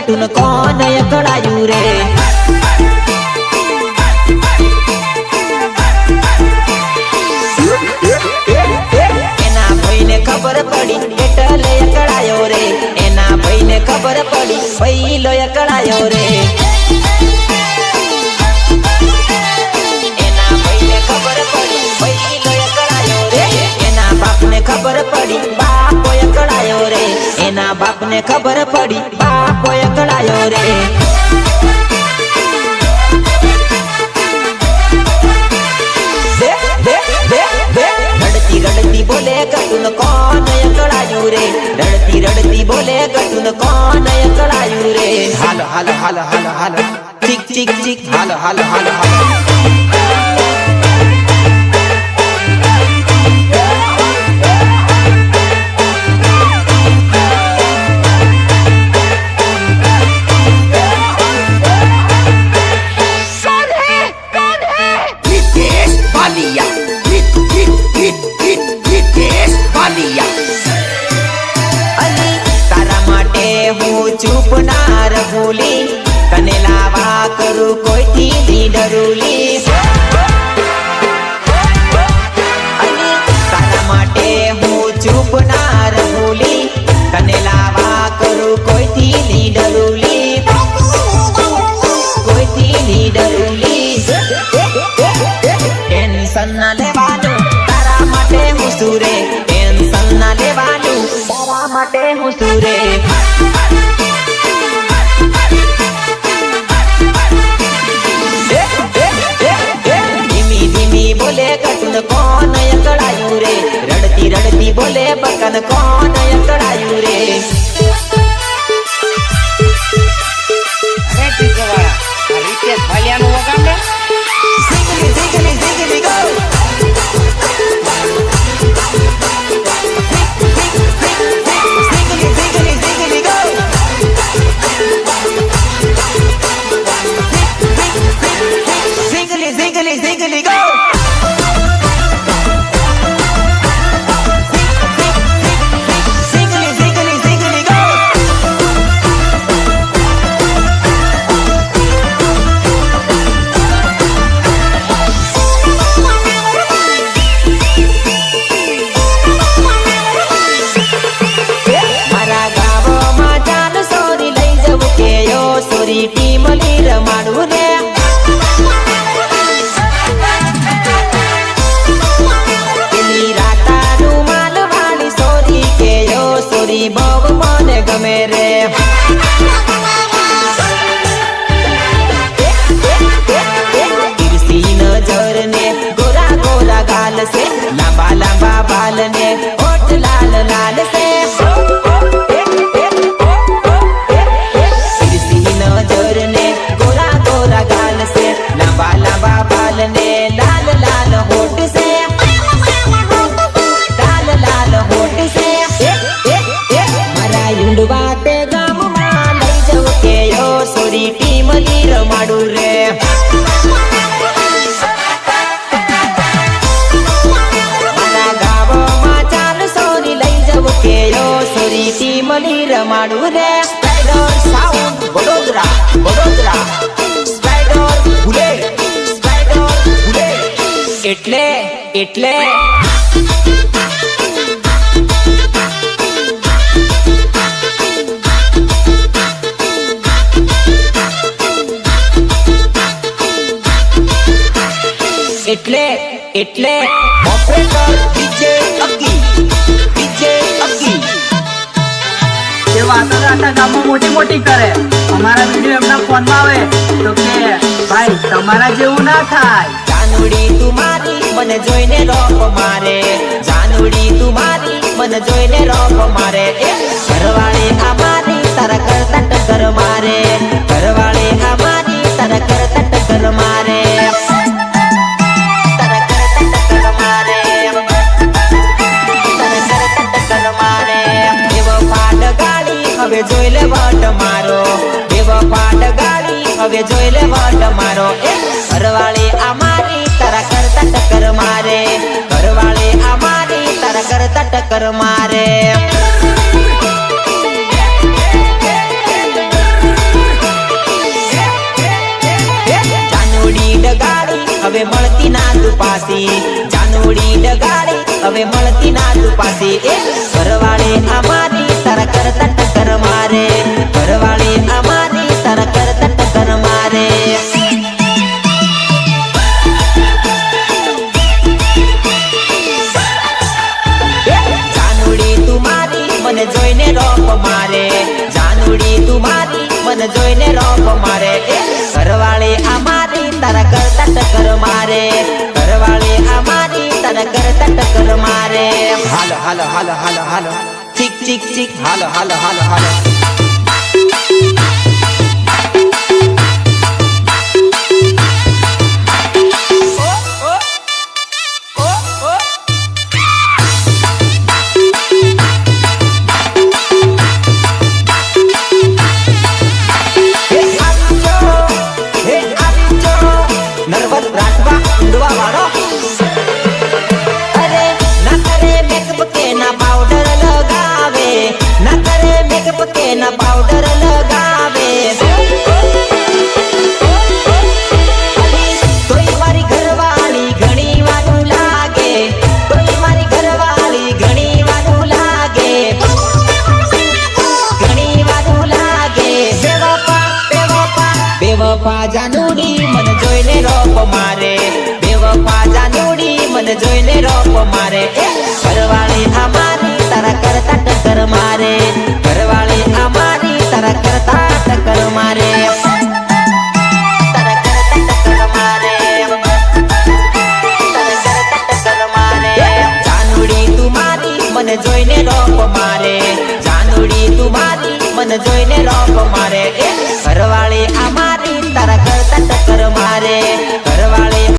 कटुन कौन एकड़ायु रे। एना भाई ने खबर पड़ी एटले एकड़ायो रे। एना भाई ने खबर पड़ी पहिलो एकड़ायो रे। एना भाई ने खबर पड़ी पहिलो एकड़ायो रे। एना बाप ने खबर पड़ी बाप एकड़ायो रे। एना बाप ने खबर पड़ी बाप एकड़ायो रे। रड़ती रड़ती बोले कटुन कौन एकड़ायु रे। रड़ती रड़ती बोले कटुन कौन एकड़ायु रे। हाल हाल हाल हाल हाल चिक चिक चिक हाल हाल हाल हाल चुप नार भूली कने लावा करू कोई थी डरूली। तारा माटे हूँ चुप नार भूली कने लावा करू कोई थी डरूली। कोई थी डरूली। टेंशन न लेवानू तारा माटे हूँ सूरे। टेंशन न लेवानू तारा माटे हूँ सूरे। बोले कटुन कौन एकड़ायु रे। रड़ती रड़ती बोले बकन कौन एकड़ायु रे। अरे टीचरवाड़ा रितेश भालियानो वगाम रे। सिंगली सिंगली सिंगली गो। सिंगली सिंगली सिंगली गो। सिंगली सिंगली सिंगली गो। टीम लीर मारू रे। पेली राता रुमाल वाली सोरी के यो सोरी बहु मने गमे रे। तिरसी नजर ने गोरा गोरा गाल से लंबा लंबा बाल ने होठ लाल लाल से। नजर ने गोरा गोरा गाल से लंबा लंबा बाल ने लाल लाल होठ से। लाल लाल होठ से। मरा युंडवा ते गाम मा लई जाव के यो सोरी टीम लीर माडू रे। मरा गाव मा चाल सोरी लई जाव के यो सोरी टीम लीर माडू रे। Sound Vadodara Vadodara spider bullet spider bullet. એટલે એટલે એટલે એટલે operator DJ Aki DJ Aki. वाटा गाँव में मोटी मोटी करे हमारा वीडियो एमना फोन में आवे तो के भाई तमारा जेवू ना थाय। जानूड़ी तुम्हारी मन जोईने रोप मारे। जानूड़ी तुम्हारी मन जोईने रोप मारे। घरवाले हमारी तारा करता टक्कर मारे। घरवाले हमारी तारा करता टक्कर मारे। तारा करता टक्कर मारे। तारा करता टक्कर मारे। एवो फाट गाड़ी हवे जोईले वाट मारो। एवो फाट गाड़ी हवे जोईले वाट मारो। घरवाले हमारी तारा करता टक्कर मारे। घरवाले हमारी तारा करता टक्कर मारे। હવે મળતી ના તું પાસી જાનુડી ડગાડી હવે મળતી ના તું પાસી એ ઘરવાળી અમારી તારા કરતા ટક્કર મારે ઘરવાળી અમારી તારા કરતા ટક્કર મારે જાનુડી તું મારી મને જોઈને રોપ મારે જાનુડી તું મારી મને જોઈને રોપ મારે ઘરવાળી અમારી તારા કરતા ટક્કર મારે ઘરવાળી અમારી તારા કરતા ટક્કર મારે હાલો હાલો હાલો હાલો હાલો ચીક ચીક ચીક હાલો હાલો હાલો હાલો નર્વસ રાઠવા ઊંડવા વાળો અરે ના કરે મેકઅપ કે ના પાવડર લગાવે ના કરે મેકઅપ કે ના પાવડર લગાવે તોય મારી ઘરવાળી ઘણી વારું લાગે તોય મારી ઘરવાળી ઘણી વારું લાગે ઘણી વારું લાગે બેવફા જાનુડી મને જોઈને રોપ મારે બેવફા જાનુડી મને જોઈને રોપ મારે ઘરવાળી અમારી તારા કરતા ટક્કર મારે ઘરવાળી અમારી તારા કરતા ટક્કર મારે તારા કરતા ટક્કર મારે તારા કરતા ટક્કર મારે જાનુડી તું મારી મને જોઈને રોપ મારે જાનુડી તું મારી મને જોઈને રોપ મારે